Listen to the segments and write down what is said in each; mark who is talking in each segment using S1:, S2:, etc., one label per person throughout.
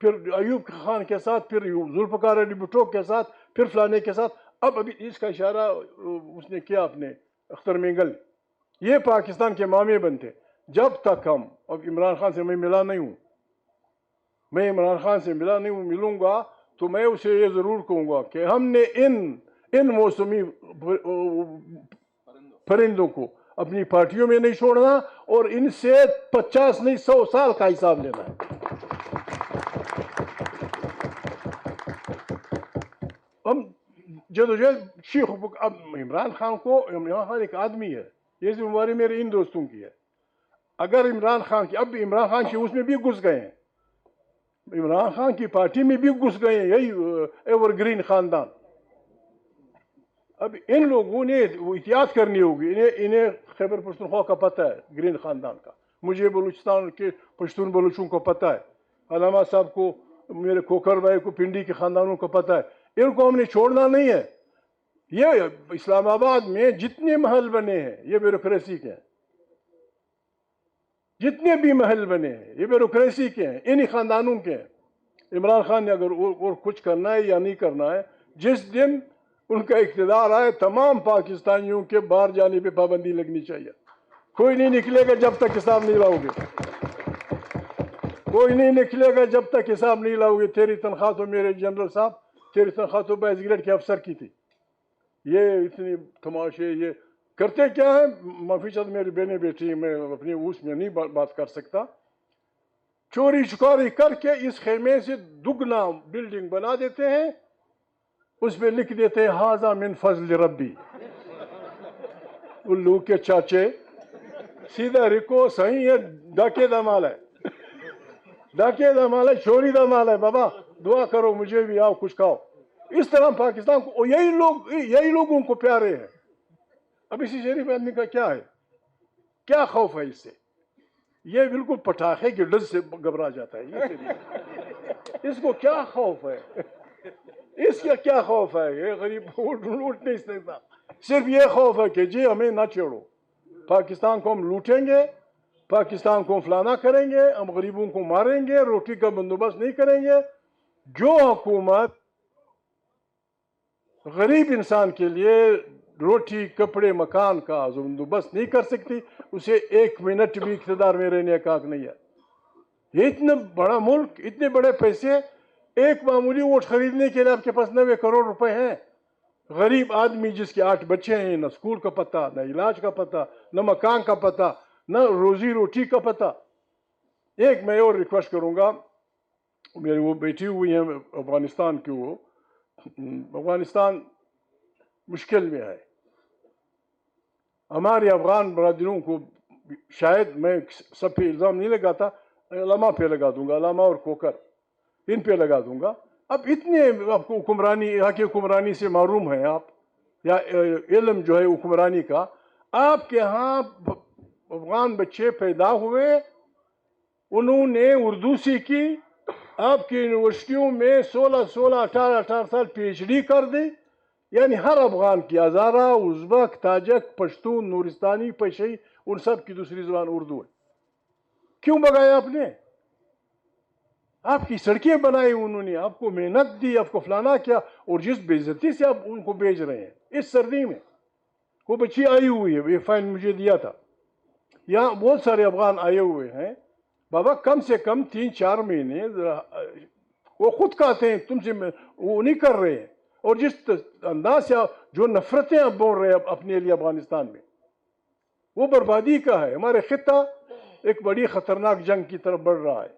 S1: پھر ایوب خان کے ساتھ، پھر ذوالفقار علی بھٹو کے ساتھ، پھر فلانے کے ساتھ. اب ابھی اس کا اشارہ اس نے کیا اپنے اختر مینگل. یہ پاکستان کے مامے بنتے. جب تک ہم، اب عمران خان سے میں ملا نہیں ہوں، میں عمران خان سے ملا نہیں ہوں، ملوں گا تو میں اسے یہ ضرور کہوں گا کہ ہم نے ان موسمی پرندوں کو اپنی پارٹیوں میں نہیں چھوڑنا، اور ان سے 50 نہیں 100 سال کا حساب لینا ہے. ہم جدوجہد شیخ اب عمران خان ایک آدمی ہے. یہ ذمہ داری میرے ان دوستوں کی ہے. اگر عمران خان کی، اب عمران خان کی اس میں بھی گھس گئے ہیں، عمران خان کی پارٹی میں بھی گھس گئے ہیں یہی ایور گرین خاندان. اب ان لوگوں نے احتیاط کرنی ہوگی. انہیں خیبر پختونخوا کا پتہ ہے، گرین خاندان کا. مجھے بلوچستان کے پشتون بلوچوں کو پتہ ہے، علامہ صاحب کو، میرے کھوکھر بھائی کو، پنڈی کے خاندانوں کو پتہ ہے. ان کو ہم نے چھوڑنا نہیں ہے. یہ اسلام آباد میں جتنے محل بنے ہیں یہ بیوروکریسی کے ہیں. جتنے بھی محل بنے ہیں یہ بیوروکریسی کے ہیں، انہی خاندانوں کے ہیں. عمران خان نے اگر اور کچھ کرنا ہے یا نہیں کرنا ہے، جس دن ان کا اقتدار آئے تمام پاکستانیوں کے باہر جانے پہ پابندی لگنی چاہیے. کوئی نہیں نکلے گا جب تک حساب نہیں لاؤ گے. کوئی نہیں نکلے گا جب تک حساب نہیں لاؤ گے. تیری تنخواہ تو میرے جنرل صاحب، تیری تنخواہ تو باعث گریڈ کے افسر کی تھی. یہ اتنی تماشے یہ کرتے کیا ہے؟ معافی چاہتا، میری بہنیں بیٹی، میں اپنی اس میں نہیں بات کر سکتا. چوری چکاری کر کے اس خیمے سے دگنا بلڈنگ بنا دیتے ہیں، اس پہ لکھ دیتے ہیں ھذا من فضل ربی. الو کے چاچے سیدھا رکو، صحیح ہے، ڈاکے دا مال ہے، ڈاکے دا مال ہے، چوری دا مال ہے. بابا دعا کرو مجھے بھی آؤ کچھ کھاؤ. اس طرح پاکستان کو یہی لوگوں کو پیارے ہیں. اب اسی شریف آدمی کا کیا ہے؟ کیا خوف ہے اس سے؟ یہ بالکل پٹاخے کے ڈز سے گھبرا جاتا ہے. اس کو کیا خوف ہے؟ اس کا کیا خوف ہے؟ یہ غریب لوٹ نہیں سکتا. صرف یہ خوف ہے کہ جی ہمیں نہ چھیڑو، پاکستان کو ہم لوٹیں گے، پاکستان کو فلانا کریں گے، ہم غریبوں کو ماریں گے، روٹی کا بندوبست نہیں کریں گے. جو حکومت غریب انسان کے لیے روٹی، کپڑے، مکان کا بندوبست نہیں کر سکتی، اسے 1 منٹ بھی اقتدار میں رہنے کا حق نہیں ہے. یہ اتنا بڑا ملک، اتنے بڑے پیسے، ایک معمولی ووٹ خریدنے کے لیے آپ کے پاس 90 کروڑ روپے ہیں. غریب آدمی جس کے 8 بچے ہیں، نہ اسکول کا پتہ، نہ علاج کا پتہ، نہ مکان کا پتہ، نہ روزی روٹی کا پتہ. ایک میں اور ریکویسٹ کروں گا، میری وہ بیٹی ہوئی ہیں افغانستان کی، وہ افغانستان مشکل میں ہے. ہمارے افغان برادروں کو، شاید میں سب پہ الزام نہیں لگاتا، علماء پہ لگا دوں گا، علماء اور کھوکر ان پہ لگا دوں گا. اب اتنے آپ کو حکمرانی، یہاں کی حکمرانی سے محروم ہیں آپ، یا علم جو ہے حکمرانی کا. آپ کے ہاں افغان بچے پیدا ہوئے، انہوں نے اردو سیکھی، آپ کی یونیورسٹیوں میں 16 18 سال PhD کر دی. یعنی ہر افغان کی، ہزارہ، ازبک، تاجک، پشتون، نورستانی، پشئی، ان سب کی دوسری زبان اردو ہے. کیوں بگایا آپ نے؟ آپ کی سڑکیں بنائی انہوں نے، آپ کو محنت دی، آپ کو فلانا کیا، اور جس بے عزتی سے آپ ان کو بھیج رہے ہیں. اس سردی میں وہ بچی آئی ہوئی ہے، یہ فائن مجھے دیا تھا. یہاں بہت سارے افغان آئے ہوئے ہیں. بابا کم سے کم 3-4 مہینے وہ خود کہتے ہیں تم سے وہ نہیں کر رہے ہیں. اور جس انداز سے جو نفرتیں اب بول رہے ہیں اپنے لیے افغانستان میں، وہ بربادی کا ہے. ہمارے خطہ ایک بڑی خطرناک جنگ کی طرف بڑھ رہا ہے.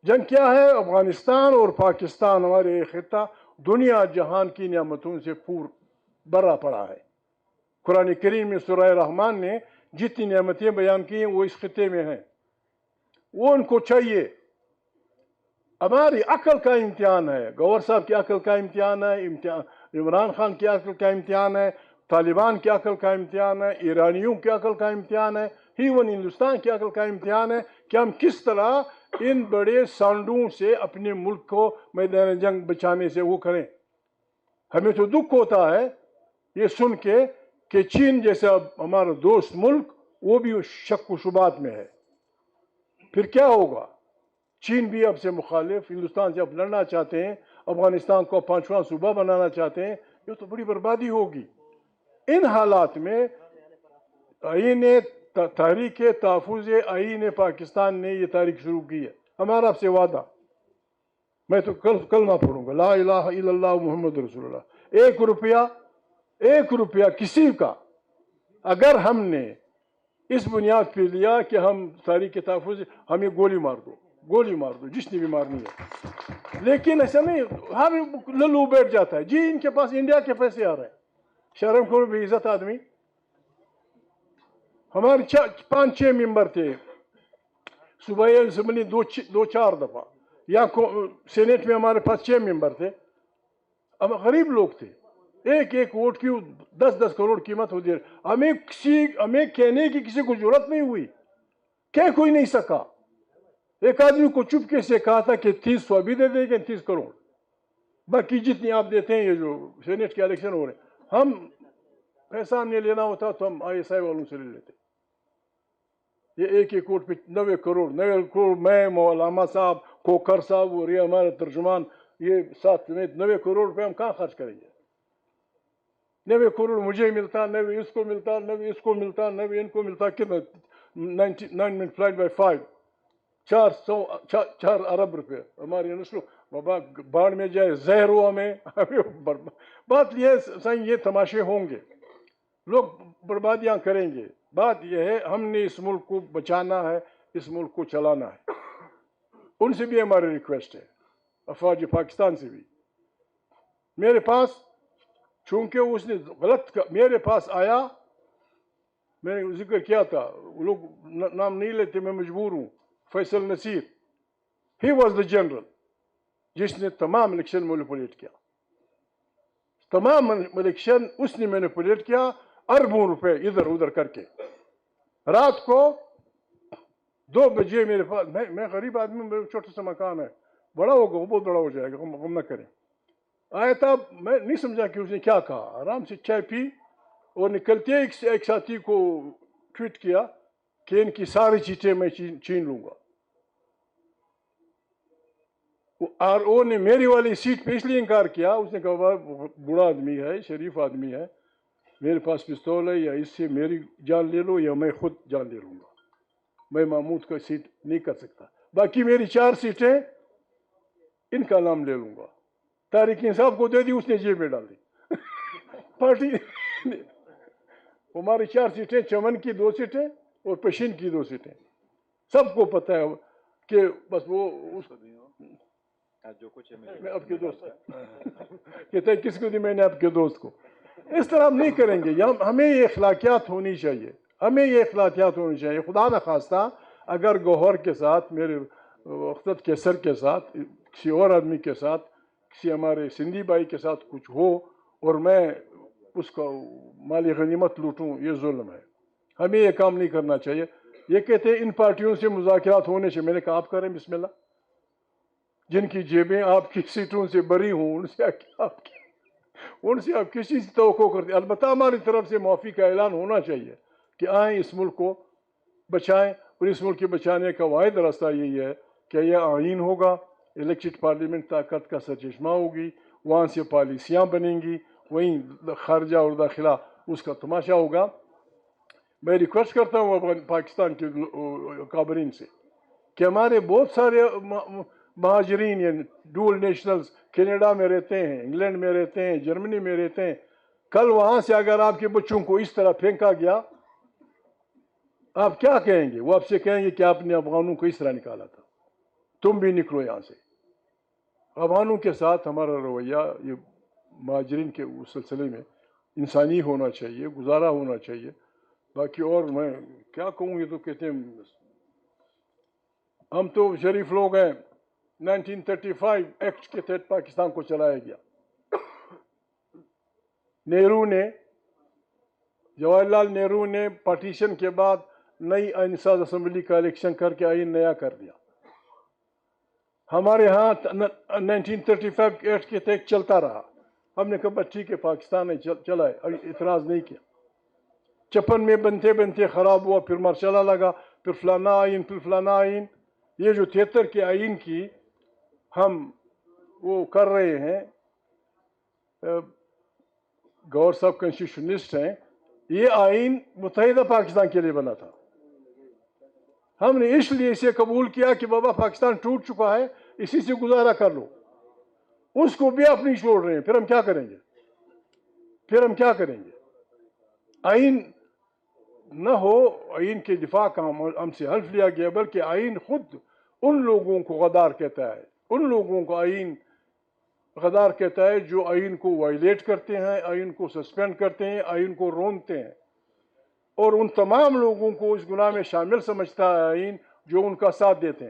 S1: جنگ کیا ہے؟ افغانستان اور پاکستان، ہمارے خطہ دنیا جہان کی نعمتوں سے بھرا پڑا ہے. قرآن کریم میں سورہ رحمان نے جتنی نعمتیں بیان کی ہیں وہ اس خطے میں ہیں. وہ ان کو چاہیے. ہماری عقل کا امتحان ہے، گور صاحب کی عقل کا امتحان ہے، عمران خان کی عقل کا امتحان ہے، طالبان کی عقل کا امتحان ہے، ایرانیوں کی عقل کا امتحان ہے، ایون ہندوستان کی عقل کا امتحان ہے کہ ہم کس طرح ان بڑے سانڈوں سے اپنے ملک کو میدان جنگ بچانے سے وہ کریں. ہمیں تو دکھ ہوتا ہے یہ سن کے کہ چین جیسا ہمارا دوست ملک وہ بھی شک و شبہات میں ہے. پھر کیا ہوگا؟ چین بھی اب سے مخالف، ہندوستان سے اب لڑنا چاہتے ہیں، افغانستان کو 5واں صوبہ بنانا چاہتے ہیں. یہ تو بڑی بربادی ہوگی. ان حالات میں آئین تحریک تحفظ آئین پاکستان نے یہ تاریخ شروع کی ہے. ہمارا آپ سے وعدہ، میں تو کلمہ پڑھوں گا، لا الہ الا اللہ محمد رسول اللہ. ایک روپیہ کسی کا اگر ہم نے اس بنیاد پہ لیا کہ ہم تاریخ تحفظ، ہمیں گولی مار دو جس نے بھی مارنی ہے. لیکن ایسا نہیں، ہر للو بیٹھ جاتا ہے، جی ان کے پاس انڈیا کے پیسے آ رہے ہیں. شرم کرو بے عزت آدمی. ہمارے 5-6 ممبر تھے صوبائی اسمبلی، 2-4 دفعہ، یا سینیٹ میں ہمارے پاس 6 ممبر تھے. اب غریب لوگ تھے، ایک ووٹ کی 10 کروڑ قیمت ہوتی ہے. ہمیں کہنے کی کسی کو ضرورت نہیں ہوئی، کہہ کوئی نہیں سکا. ایک آدمی کو چپکے سے کہا تھا کہ 30 ابھی دے دیں گے، 30 کروڑ، باقی جتنی آپ دیتے ہیں. یہ جو سینیٹ کے الیکشن ہو رہے ہیں، ہم پیسہ ہمیں لینا ہوتا تو ہم آئی ایس آئی والوں سے لے لیتے. یہ ایک ووٹ پہ 90 کروڑ. میں مولانا صاحب، کوکر صاحب اور یہ ہمارے ترجمان، یہ ساتھ میں 90 کروڑ روپے ہم کہاں خرچ کریں گے؟ 90 کروڑ مجھے ملتا، 90 اس کو ملتا، 90 اس کو ملتا، 90 ان کو ملتا. کتنا 99 ملٹیپلائڈ بائی 5، 4 ارب روپے. ہماری نسلوں بابا باڑ میں جائے، زہر ہوا میں. بات یہ تماشے ہوں گے، لوگ بربادیاں کریں گے. بات یہ ہے ہم نے اس ملک کو بچانا ہے، اس ملک کو چلانا ہے. ان سے بھی ہماری ریکویسٹ ہے، افواج پاکستان سے بھی. میرے پاس چونکہ اس نے میرے پاس آیا، میں نے ذکر کیا تھا، لوگ نام نہیں لیتے، میں مجبور ہوں. Faisal Naseer, he was the general جس نے تمام الیکشن مینیپولیٹ کیا. تمام الیکشن اس نے مینیپولیٹ کیا، اربوں روپے ادھر ادھر کر کے. رات کو 2 بجے میرے پاس، میں غریب آدمی، میرا چھوٹا سا مکان ہے، بڑا ہوگا وہ بہت بڑا ہو جائے گا، غم نہ کریں. آیا تھا، میں نہیں سمجھا کہ اس نے کیا کہا. آرام سے چائے پی اور نکلتے ایک ساتھی کو ٹویٹ کیا کہ ان کی ساری چیزیں میں چھین لوں گا. آر او نے میری والی سیٹ پہ اس لیے انکار کیا، اس نے کہا بوڑھا آدمی ہے، شریف آدمی ہے، میرے پاس پستول ہے، یا اس سے میری جان لے لو یا میں خود جان لے لوں گا. میں محمود کا سیٹ نہیں کر سکتا. باقی میری 4 سیٹیں ان کا نام لے لوں گا. طارق انصاف کو دے دی، اس نے جیب میں ڈال دی. پارٹی ہماری 4 سیٹیں، چمن کی 2 سیٹیں اور پشین کی 2 سیٹیں. سب کو پتہ ہے کہ بس وہ جو کچھ میں آپ کے دوست کہتے ہیں کس کو دی، میں نے آپ کے دوست کو. اس طرح ہم نہیں کریں گے. ہمیں یہ اخلاقیات ہونی چاہیے، ہمیں یہ اخلاقیات ہونی چاہیے. خدا نخواستہ اگر گوہر کے ساتھ، میرے وقت کے سر کے ساتھ، کسی اور آدمی کے ساتھ، کسی ہمارے سندھی بھائی کے ساتھ کچھ ہو اور میں اس کو مالی غنیمت لوٹوں، یہ ظلم ہے. ہمیں یہ کام نہیں کرنا چاہیے. یہ کہتے ہیں ان پارٹیوں سے مذاکرات ہونے سے، میں نے کہا آپ کریں بسم اللہ. جن کی جیبیں آپ کی سیٹوں سے بری ہوں، ان سے آپ کسی سے توقع کرتے. البتہ ہماری طرف سے معافی کا اعلان ہونا چاہیے کہ آئیں اس ملک کو بچائیں. اور اس ملک کے بچانے کا واحد راستہ یہی ہے کہ یہ آئین ہوگا، الیکٹڈ پارلیمنٹ طاقت کا سرچشمہ ہوگی، وہاں سے پالیسیاں بنیں گی، وہیں خارجہ اور داخلہ اس کا تماشا ہوگا. میں ریکویسٹ کرتا ہوں پاکستان کے کابرین سے کہ ہمارے بہت سارے مہاجرین یا ڈول نیشنلز کینیڈا میں رہتے ہیں، انگلینڈ میں رہتے ہیں، جرمنی میں رہتے ہیں. کل وہاں سے اگر آپ کے بچوں کو اس طرح پھینکا گیا، آپ کیا کہیں گے؟ وہ آپ سے کہیں گے کہ آپ نے افغانوں کو اس طرح نکالا تھا، تم بھی نکلو یہاں سے. افغانوں کے ساتھ ہمارا رویہ یہ مہاجرین کے اس سلسلے میں انسانی ہونا چاہیے، گزارا ہونا چاہیے. باقی اور میں کیا کہوں، یہ تو کہتے ہیں ہم تو شریف لوگ ہیں. 1935 ایکٹ کے تحت پاکستان کو چلایا گیا. نہرو نے، جواہر لال نہرو نے پارٹیشن کے بعد نئی آئین ساز اسمبلی کا الیکشن کر کے آئین نیا کر دیا. ہمارے ہاں 1935 ایکٹ کے تحت چلتا رہا. ہم نے کہا بس ٹھیک ہے، پاکستان نے چلا ہے، اعتراض نہیں کیا. 56 میں بنتے بنتے خراب ہوا، پھر مرچلہ لگا، پھر فلانا آئین، پھر فلانا آئین. یہ جو 73 کے آئین کی ہم وہ کر رہے ہیں، گور صاحب کنسٹیٹیوشنسٹ ہیں، یہ آئین متحدہ پاکستان کے لیے بنا تھا. ہم نے اس لیے اسے قبول کیا کہ بابا پاکستان ٹوٹ چکا ہے، اسی سے گزارا کر لو. اس کو بھی آپ نہیں چھوڑ رہے ہیں، پھر ہم کیا کریں گے؟ آئین نہ ہو، آئین کے دفاع کا ہم سے حلف لیا گیا، بلکہ آئین خود ان لوگوں کو غدار کہتا ہے، ان لوگوں کو آئین غدار کہتا ہے جو آئین کو وائلیٹ کرتے ہیں، آئین کو سسپینڈ کرتے ہیں، آئین کو رونتے ہیں، اور ان تمام لوگوں کو اس گناہ میں شامل سمجھتا ہے آئین جو ان کا ساتھ دیتے ہیں.